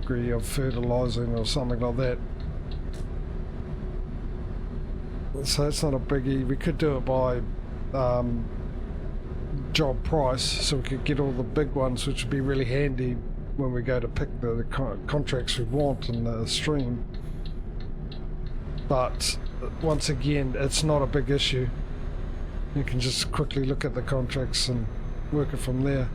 category of fertilising or something like that. So it's not a biggie. We could do it by job price, so we could get all the big ones, which would be really handy when we go to pick the contracts we want in the stream. But once again, it's not a big issue. You can just quickly look at the contracts and work it from there.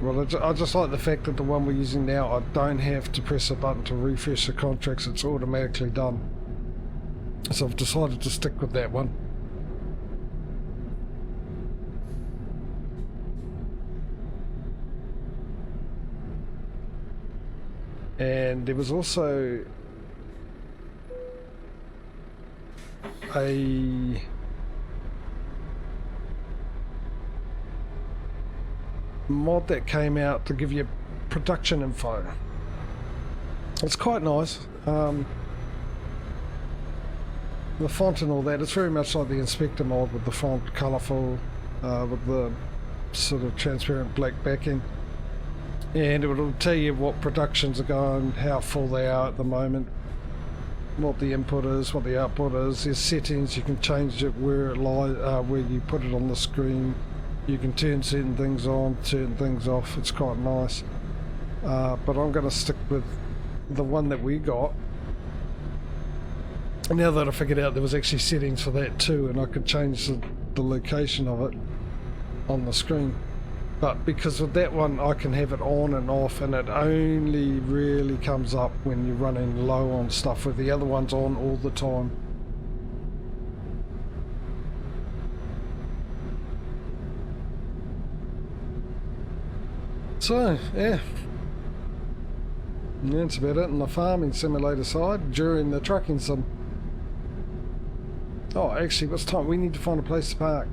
Well, I just like the fact that the one we're using now, I don't have to press a button to refresh the contracts, it's automatically done. So I've decided to stick with that one. And there was also a mod that came out to give you production info. It's quite nice. The font and all that, it's very much like the inspector mod with the font colourful, with the sort of transparent black backing. And it will tell you what productions are going, how full they are at the moment, what the input is, what the output is. There's settings, you can change it where it lies, where you put it on the screen. You can turn certain things on, certain things off. It's quite nice. But I'm going to stick with the one that we got. Now that I figured out there was actually settings for that too, and I could change the location of it on the screen. But because with that one I can have it on and off, and it only really comes up when you're running low on stuff, with the other one's on all the time. So, yeah. And that's about it on the farming simulator side during the trucking sim. Oh, actually, what's time? We need to find a place to park.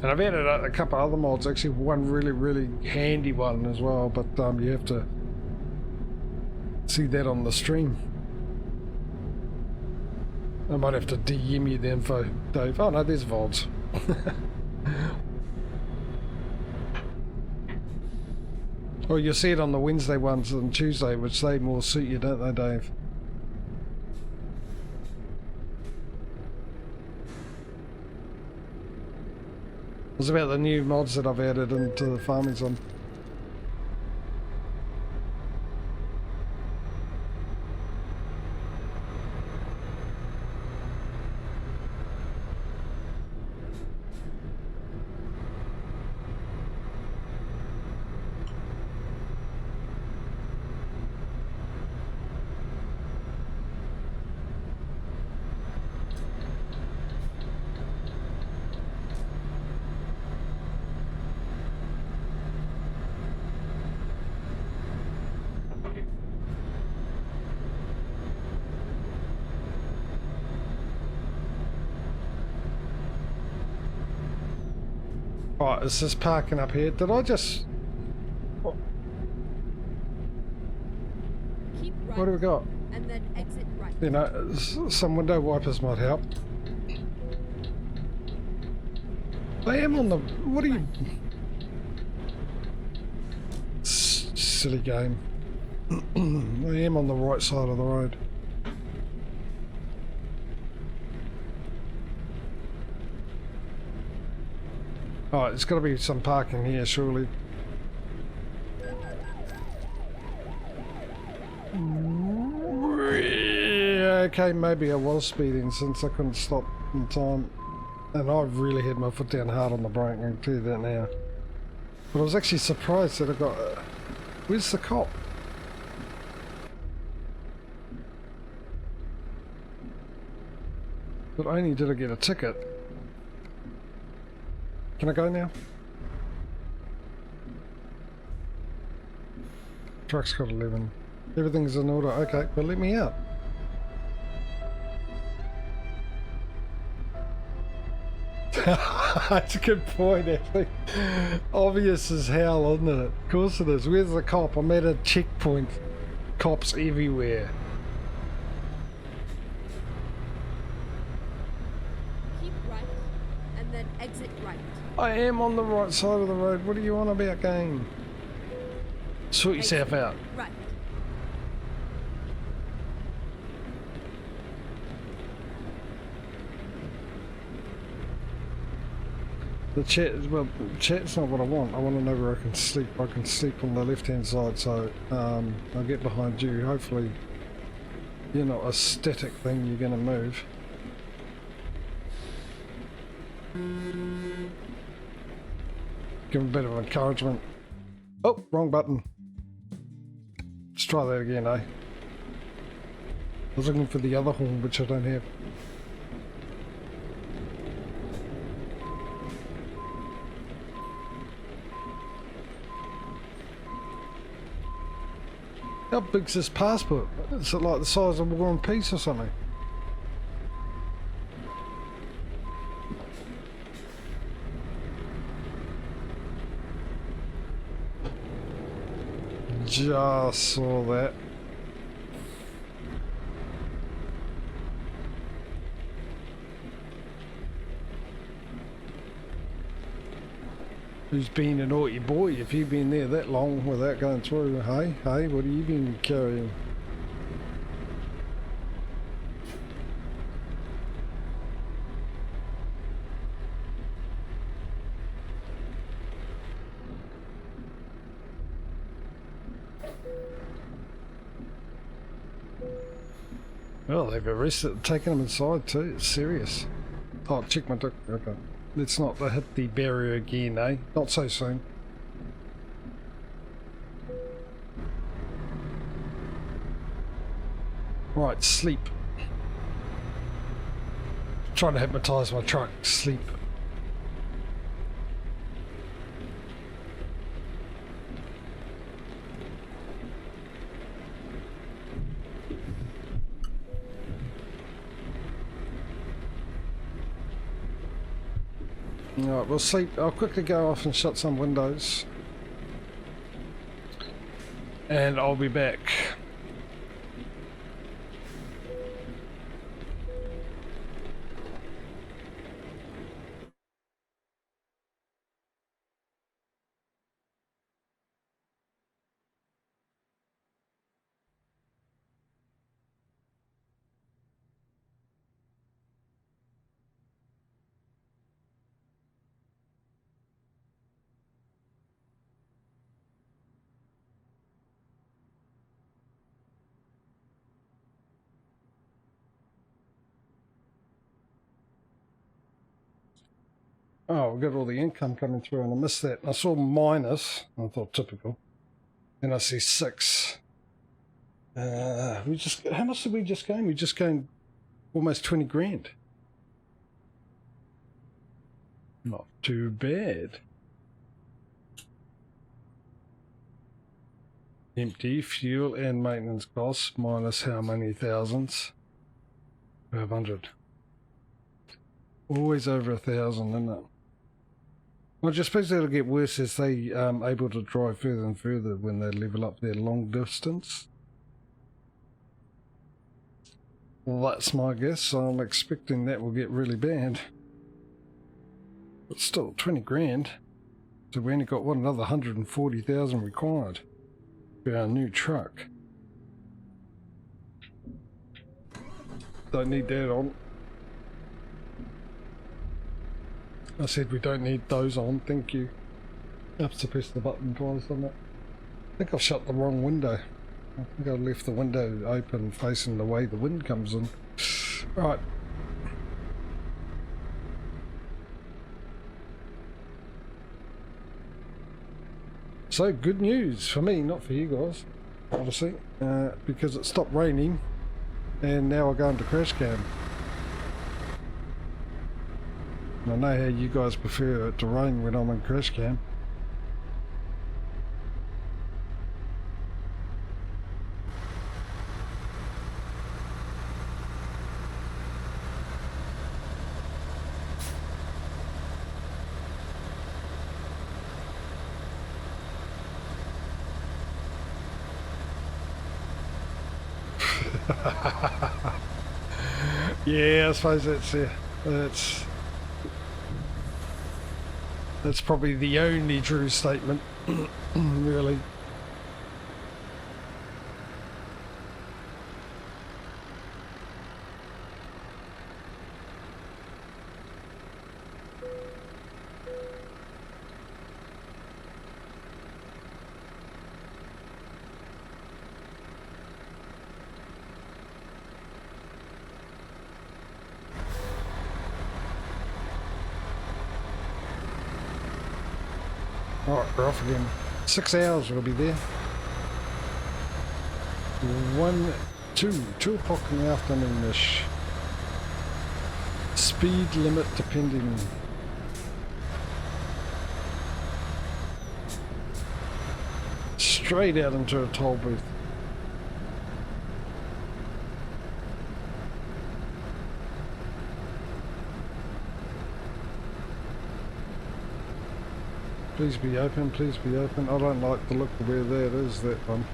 And I've added a couple other mods, actually one really handy one as well, but you have to see that on the stream. I might have to DM you the info, Dave. Oh no, there's VODs. Well, you'll see it on the Wednesday ones and Tuesday, which they more suit you, don't they, Dave? It's about the new mods that I've added into the farming sim. Right, is this parking up here? Did I just... What do we got? And then exit right. You know, some window wipers might help. I am on the... What are you... Silly game. I am on the right side of the road. Alright, there's got to be some parking here, surely. Okay, maybe I was speeding since I couldn't stop in time. And I've really had my foot down hard on the brake, I can tell you that now. But I was actually surprised that I got... where's the cop? But only did I get a ticket. Can I go now? Truck's got 11. Everything's in order. Okay, but let me out. That's a good point, actually. Obvious as hell, isn't it? Of course it is. Where's the cop? I'm at a checkpoint. Cops everywhere. I am on the right side of the road. What do you want about, game? Sort yourself out. Right. The chat, well, chat's not what I want. I want to know where I can sleep. I can sleep on the left-hand side, so I'll get behind you. Hopefully, you're not a static thing. You're going to move. Give him a bit of encouragement. Oh, wrong button. Let's try that again, eh? I was looking for the other horn, which I don't have. How big's this passport? Is it like the size of War and Peace or something? Just saw that. Who's been a naughty boy if you've been there that long without going through? Hey, hey, what have you been carrying? Well, they've arrested, taken him inside too. It's serious. Oh, check my duck. Okay. Let's not hit the barrier again, eh? Not so soon. Right, sleep. Trying to hypnotise my truck. Sleep. Alright, we'll sleep. I'll quickly go off and shut some windows. And I'll be back. Oh, we've got all the income coming through and I missed that. I saw minus. I thought typical. Then I see 6. How much did we just gain? We just gained almost 20 grand. Not too bad. Empty fuel and maintenance costs minus how many thousands? 500. Always over 1,000, isn't it? Well, I suppose that'll get worse as they able to drive further and further when they level up their long distance. Well, that's my guess. So I'm expecting that will get really bad. But still, 20 grand. So we only got another 140,000 required for our new truck. Don't need that on. I said we don't need those on, thank you. I have to press the button twice on that. I think I've shut the wrong window. I think I left the window open facing the way the wind comes in. Right. So good news for me, not for you guys, obviously, because it stopped raining and now we're going to crash cam. I know how you guys prefer it to rain when I'm in crash cam. Yeah, I suppose that's That's probably the only true statement, really. Alright, we're off again. 6 hours we'll be there. 2 o'clock in the afternoon-ish. Speed limit depending. Straight out into a toll booth. Please be open, please be open. I don't like the look of where that is, that one.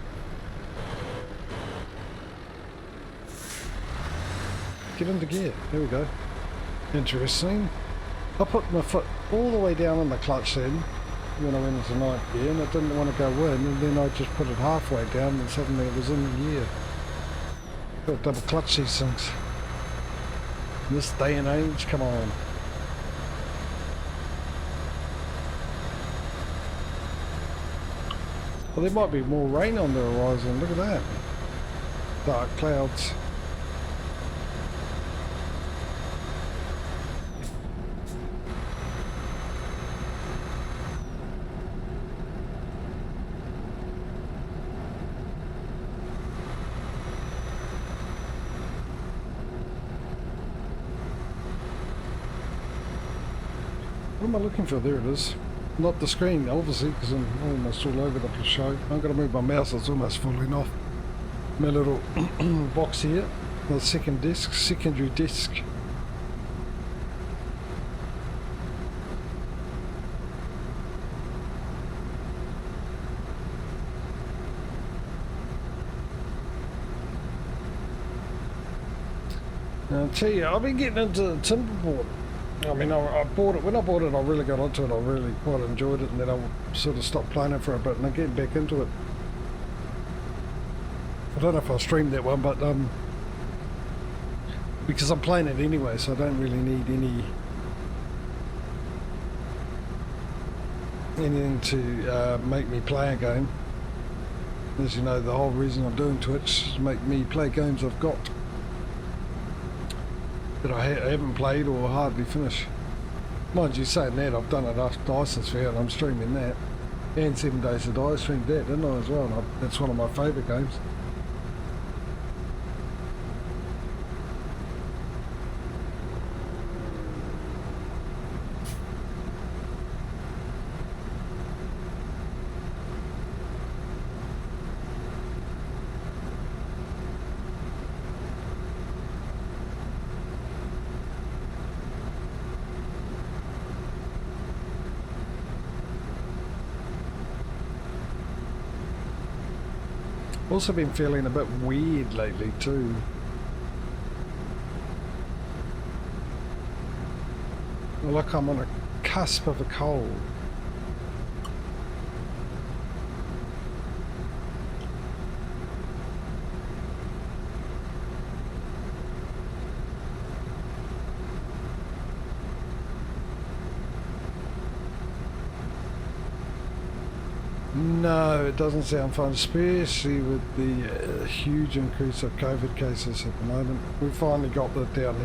Get into gear, there we go. Interesting. I put my foot all the way down on the clutch then, when I went into ninth gear, and I didn't want to go in, and then I just put it halfway down, and suddenly it was in the gear. Got double clutch these things. In this day and age, come on. Well, there might be more rain on the horizon, look at that. Dark clouds. What am I looking for? There it is. Not the screen, obviously, because I'm almost all over the show. I'm going to move my mouse, it's almost falling off. My little box here, the secondary disc. Now, I'll tell you, I've been getting into the timberboard. I mean, I bought it, when I bought it I really got onto it, I really quite enjoyed it, and then I sort of stopped playing it for a bit and I'm getting back into it. I don't know if I'll stream that one, but because I'm playing it anyway, so I don't really need anything to make me play a game. As you know, the whole reason I'm doing Twitch is to make me play games I've got that I haven't played or hardly finished. Mind you, saying that, I've done it after Dyson's Fair and I'm streaming that. And 7 Days to Die, I streamed that, didn't I, as well? And that's one of my favourite games. Also been feeling a bit weird lately too. Like I'm on a cusp of a cold. No, it doesn't sound fun, especially with the huge increase of COVID cases at the moment. We've finally got that down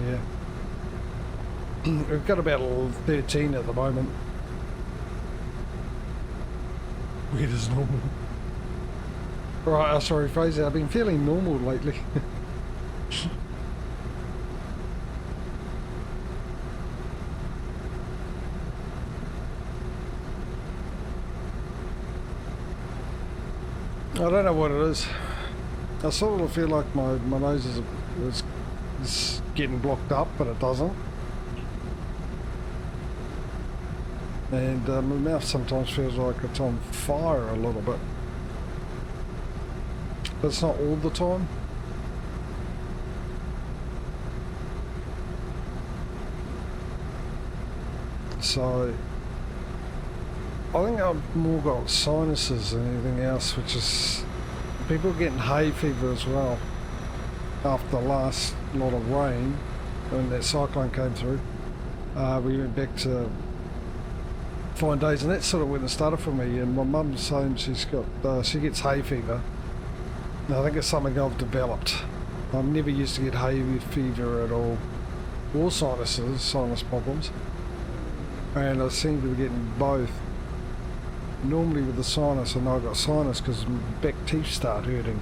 here. We've got about 13 at the moment. Weird as normal. Right, sorry Fraser, I've been feeling normal lately. I don't know what it is. I sort of feel like my nose is getting blocked up, but it doesn't. And my mouth sometimes feels like it's on fire a little bit. But it's not all the time. So I think I've more got sinuses than anything else, which is people getting hay fever as well after the last lot of rain when that cyclone came through. We went back to fine days, and that's sort of when it started for me. And my mum's saying she's got she gets hay fever. And I think it's something I've developed. I never used to get hay fever at all, or sinus problems, and I seem to be getting both. Normally with the sinus, I know I've got sinus because my back teeth start hurting,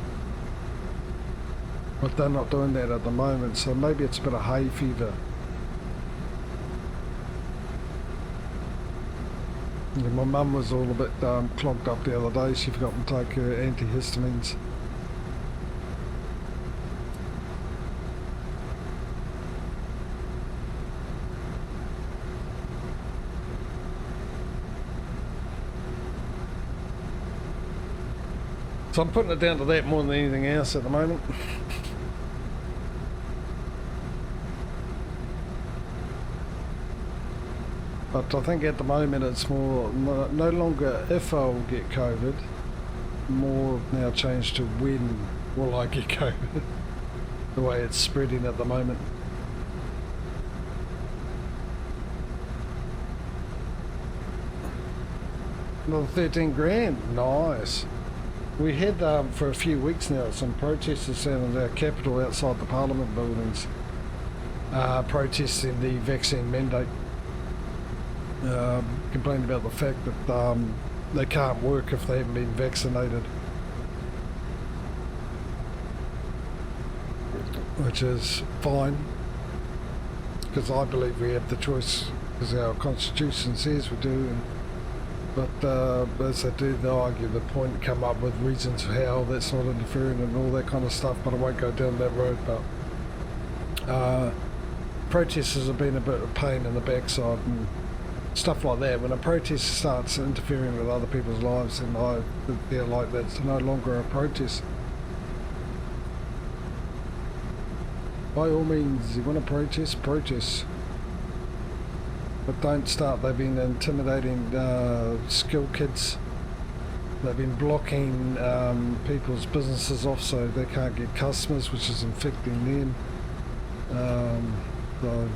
but they're not doing that at the moment, so maybe it's a bit of hay fever. Yeah, my mum was all a bit clogged up the other day. She forgot to take her antihistamines. So I'm putting it down to that more than anything else at the moment. But I think at the moment it's more no longer if I'll get COVID, more now changed to when will I get COVID, the way it's spreading at the moment. Another 13 grand, nice. We had for a few weeks now some protesters down in our capital outside the Parliament buildings protesting the vaccine mandate, complaining about the fact that they can't work if they haven't been vaccinated, which is fine because I believe we have the choice because our constitution says we do. But as they do, they'll argue the point, come up with reasons for how that's not interfering and all that kind of stuff, but I won't go down that road. But protesters have been a bit of a pain in the backside and stuff like that. When a protest starts interfering with other people's lives, then I feel like that's no longer a protest. By all means, you want to protest, protest. But don't start. They've been intimidating skilled kids. They've been blocking people's businesses off so they can't get customers, which is infecting them. So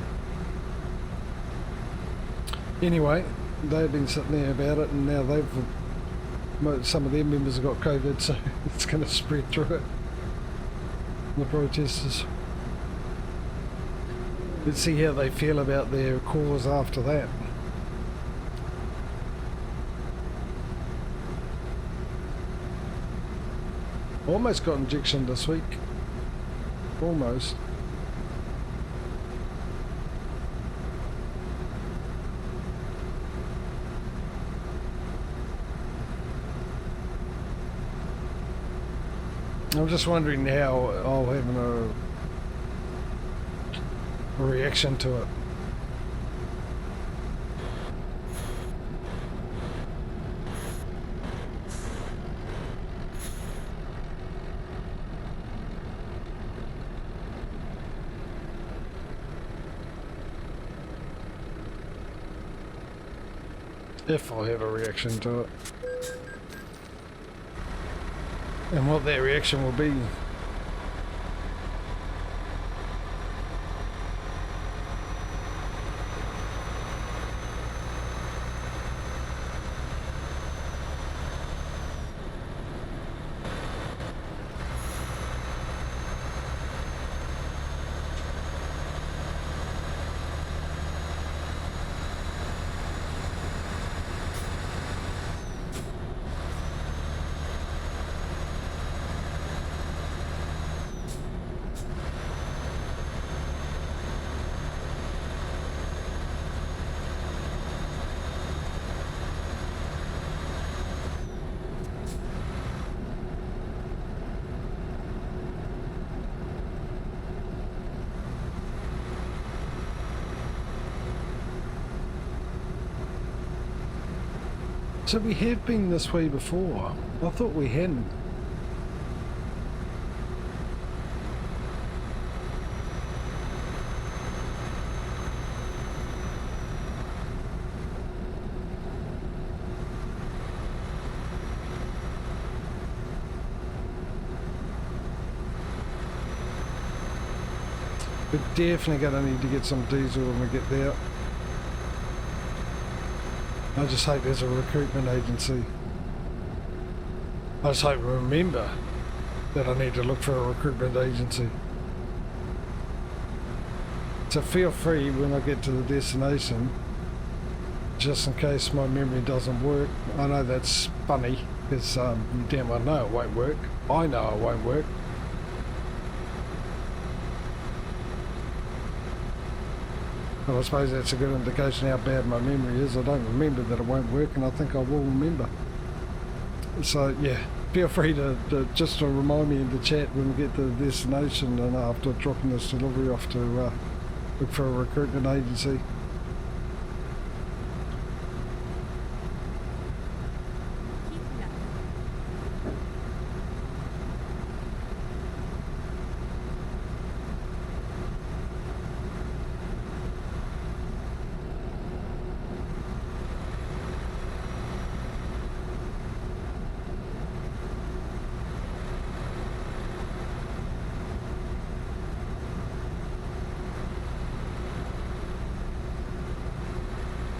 anyway, they've been sitting there about it, and now some of their members have got COVID, so it's going to spread through it. The protesters. Let's see how they feel about their cause after that. Almost got injection this week. Almost. I'm just wondering how I'll have a reaction to it. If I have a reaction to it. And what that reaction will be. So we have been this way before. I thought we hadn't. We're definitely going to need to get some diesel when we get there. I just hope there's a recruitment agency. I just hope we remember that I need to look for a recruitment agency. So feel free when I get to the destination, just in case my memory doesn't work. I know that's funny, because you damn well know it won't work. I know it won't work. But I suppose that's a good indication how bad my memory is. I don't remember that it won't work, and I think I will remember. So yeah, feel free to just to remind me in the chat when we get to the destination, and after dropping this delivery off, to look for a recruitment agency.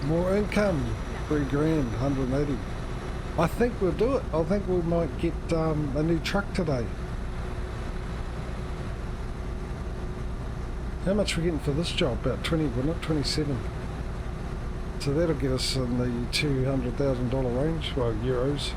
More income, $3 grand, 180. I think we'll do it. I think we might get a new truck today. How much are we getting for this job? About 20, we're not 27. So that'll get us in the $200,000 range, well, euros.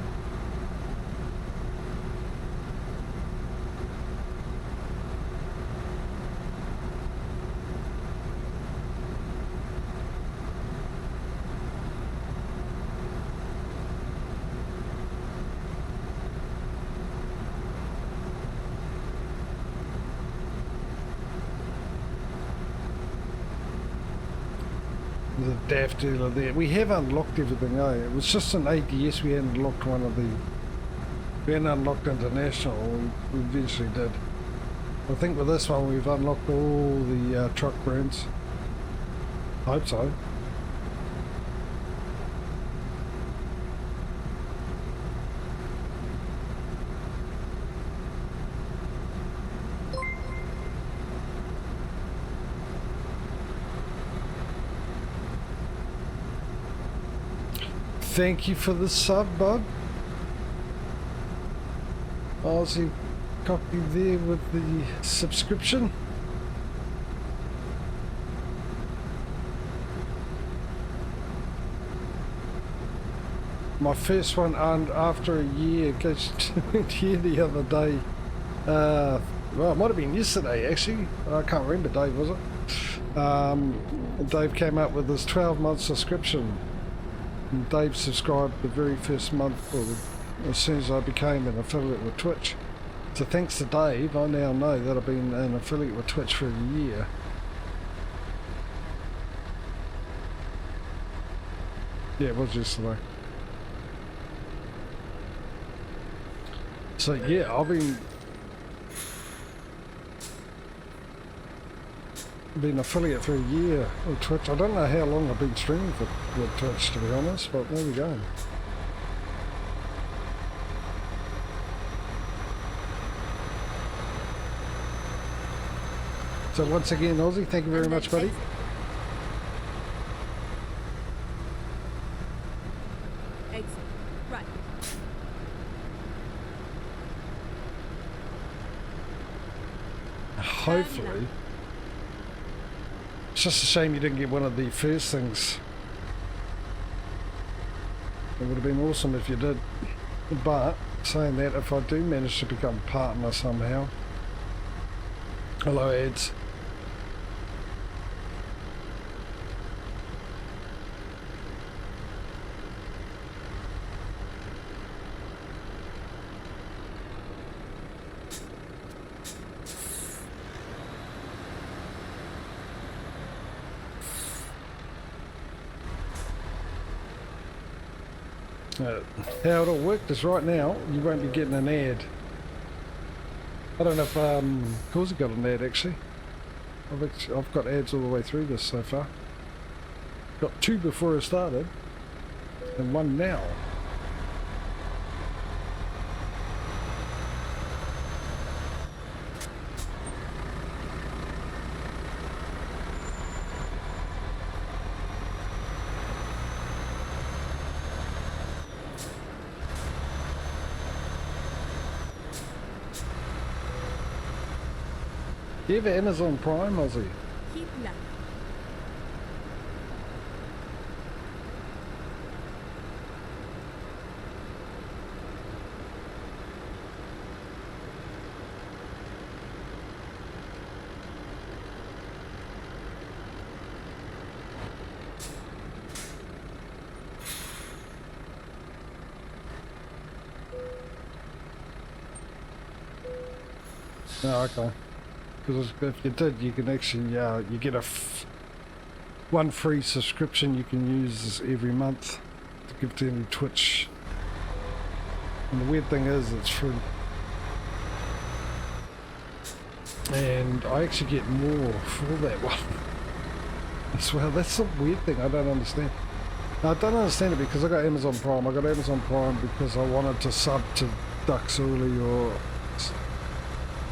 The daft dealer there. We have unlocked everything, eh? It was just an ADS we hadn't unlocked one of the... We hadn't unlocked international, we eventually did. I think with this one we've unlocked all the truck brands. I hope so. Thank you for the sub, bud. Aussie copy there with the subscription. My first one, and after a year, went here the other day. Well, it might have been yesterday actually. I can't remember, Dave, was it? Dave came up with this 12-month subscription. And Dave subscribed the very first month, or as soon as I became an affiliate with Twitch. So thanks to Dave, I now know that I've been an affiliate with Twitch for a year. Yeah, it was yesterday. So yeah, I've been affiliate for a year with Twitch. I don't know how long I've been streaming with Twitch, to be honest, but there we go. So once again, Aussie, thank you very much, buddy. Right. Hopefully. It's just a shame you didn't get one of the first things. It would have been awesome if you did. But, saying that, if I do manage to become a partner somehow... Hello, ads. How it'll work is right now you won't be getting an ad. I don't know if Causey got an ad actually. I've got ads all the way through this so far. Got 2 before I started and 1 now. Do you have Amazon Prime, Aussie? Keep left. Oh, okay. Because if you did, you can actually, you get one free subscription you can use every month to give to any Twitch. And the weird thing is, it's free. And I actually get more for that one. As well, that's the weird thing I don't understand. I don't understand it because I got Amazon Prime. I got Amazon Prime because I wanted to sub to Ducks Early or...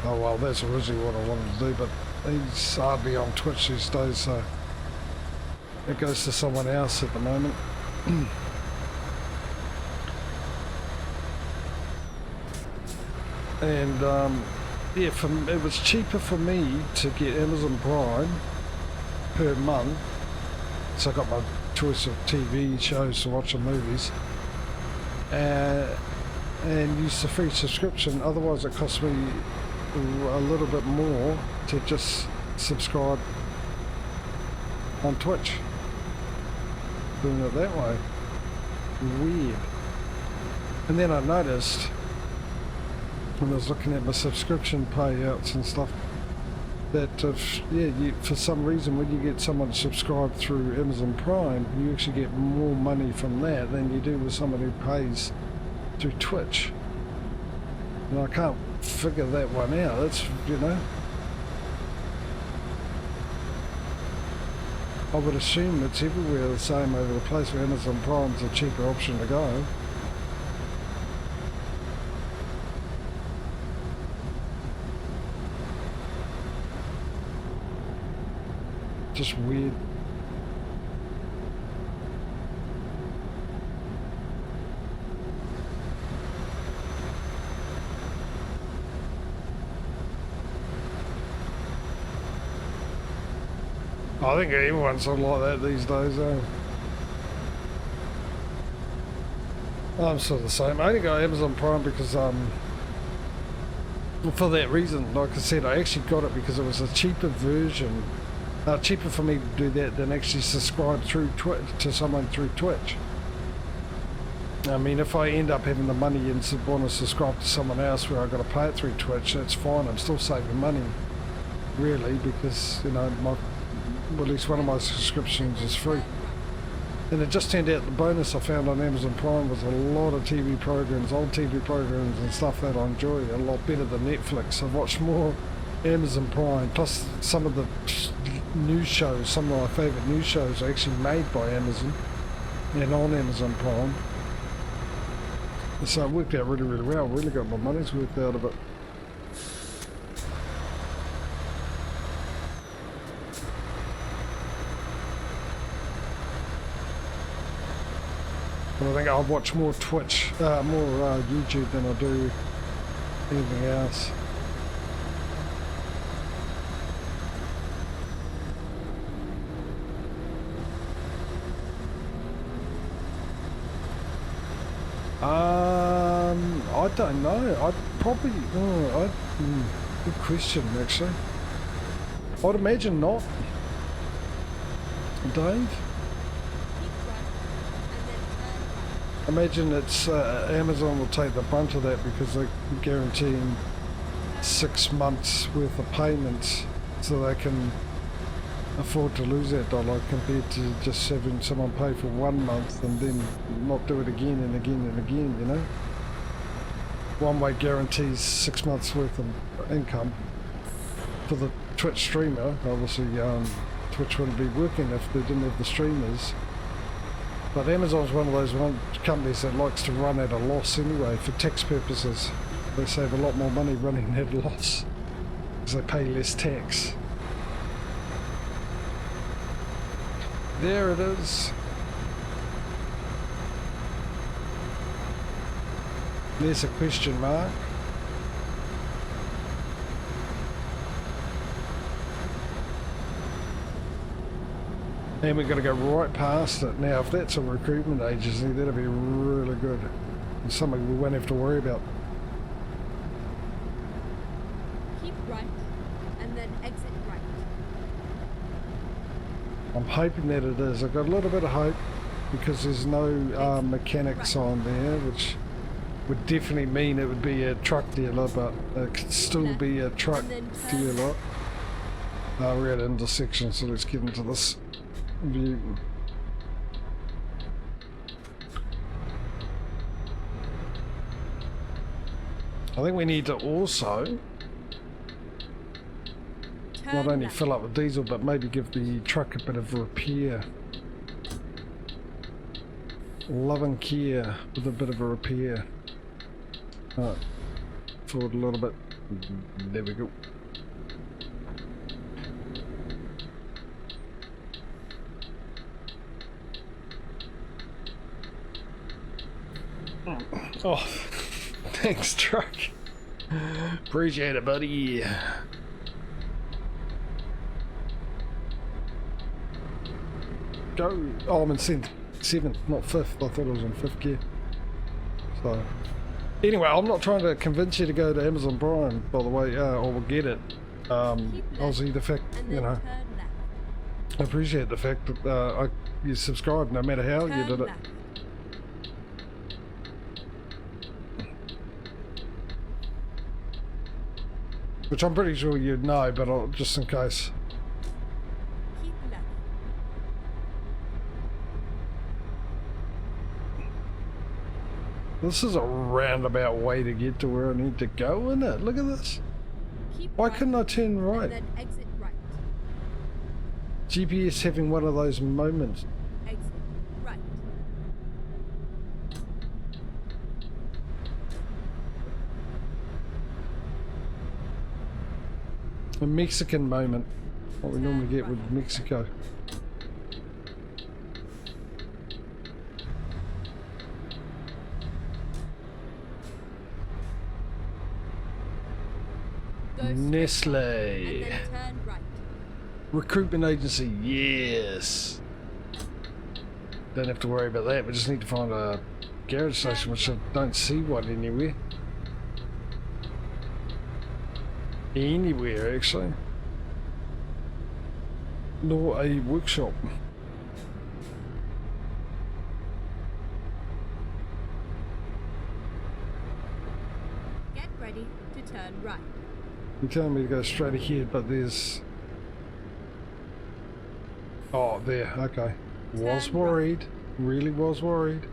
Oh well, that's originally what I wanted to do, but he's hardly on Twitch these days, so it goes to someone else at the moment. And yeah, it was cheaper for me to get Amazon Prime per month, so I got my choice of TV shows to watch and movies, and use the free subscription. Otherwise it cost me a little bit more to just subscribe on Twitch, doing it that way. Weird. And then I noticed when I was looking at my subscription payouts and stuff that if, for some reason when you get someone to subscribe through Amazon Prime, you actually get more money from that than you do with someone who pays through Twitch. And I can't figure that one out. That's, I would assume it's everywhere the same over the place, where Amazon Prime's a cheaper option to go. Just weird. I think everyone's sort of like that these days, I'm sort of the same. I only got Amazon Prime because, for that reason, like I said, I actually got it because it was a cheaper version. Cheaper for me to do that than actually subscribe through to someone through Twitch. I mean, if I end up having the money and want to subscribe to someone else where I've got to pay it through Twitch, that's fine. I'm still saving money, really, because, at least one of my subscriptions is free. And it just turned out the bonus I found on Amazon Prime was a lot of TV programs, old TV programs and stuff that I enjoy, a lot better than Netflix. I've watched more Amazon Prime, plus some of the news shows, some of my favourite news shows are actually made by Amazon and on Amazon Prime. So it worked out really, really well. I really got my money's worth out of it. But I think I'll watch more Twitch, more YouTube than I do anything else. I don't know. I'd probably. Good question, actually. I'd imagine not. Dave? Imagine it's Amazon will take the brunt of that because they're guaranteeing 6 months worth of payments, so they can afford to lose that dollar compared to just having someone pay for 1 month and then not do it again and again and again, One way guarantees 6 months worth of income. For the Twitch streamer, obviously Twitch wouldn't be working if they didn't have the streamers. But Amazon's one of those companies that likes to run at a loss anyway for tax purposes. They save a lot more money running at a loss because they pay less tax. There it is. There's a question mark. And we're going to go right past it. Now, if that's a recruitment agency, that'll be really good. It's something we won't have to worry about. Keep right, and then exit right. I'm hoping that it is. I've got a little bit of hope because there's no mechanics on there, which would definitely mean it would be a truck dealer, but it could still be a truck dealer. We're at an intersection, so let's get into this view. I think we need to also not only fill up with diesel, but maybe give the truck a bit of repair. Love and care with a bit of a repair. Forward a little bit. There we go. Oh, thanks, truck. Appreciate it, buddy. Go. Oh, I'm in 7th, not 5th. I thought I was in 5th gear. So, anyway, I'm not trying to convince you to go to Amazon Prime, by the way, or we'll get it. Aussie, the fact, you know, I appreciate the fact that you subscribe no matter how you did it. Which I'm pretty sure you'd know, but just in case. Keep left. This is a roundabout way to get to where I need to go, isn't it? Look at this. Why couldn't I turn right? And then exit right. GPS having one of those moments. Exit right. A Mexican moment. What we normally get with Mexico. Nestle. And then turn right. Recruitment agency, yes. Don't have to worry about that. We just need to find a garage station, which I don't see one anywhere. Anywhere, actually. Nor a workshop. Get ready to turn right. You're telling me to go straight ahead, but there's... Oh, there, okay. Was worried. Really was worried.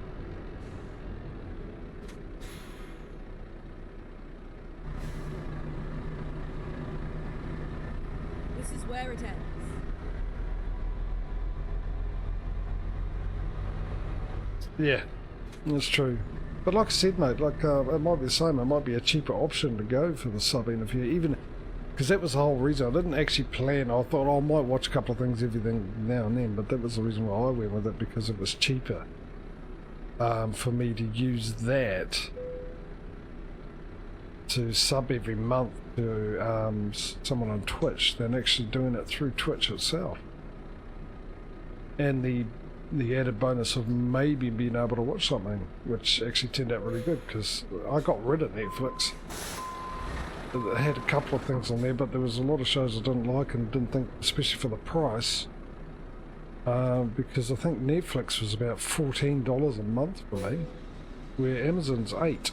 This is where it ends. Yeah, that's true. But like I said, mate, like it might be the same. It might be a cheaper option to go for the sub interview, even because that was the whole reason. I didn't actually plan. I thought, oh, I might watch a couple of things, everything now and then, but that was the reason why I went with it, because it was cheaper for me to use that to sub every month to someone on Twitch than actually doing it through Twitch itself. And the added bonus of maybe being able to watch something, which actually turned out really good, because I got rid of Netflix. It had a couple of things on there, but there was a lot of shows I didn't like and didn't think, especially for the price, because I think Netflix was about $14 a month for me, where Amazon's $8.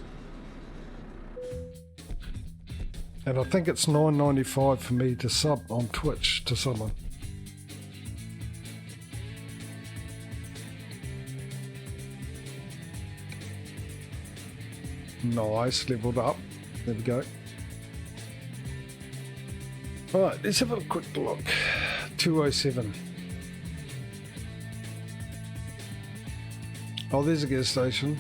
And I think it's $9.95 for me to sub on Twitch to someone. Nice, leveled up. There we go. Alright, let's have a quick look. 207. Oh, there's a gas station.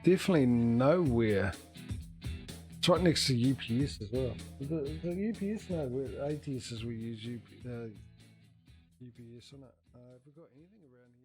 Definitely nowhere. It's right next to UPS as well. The UPS? No, ATS is we use UPS, isn't it? Have we got anything around here?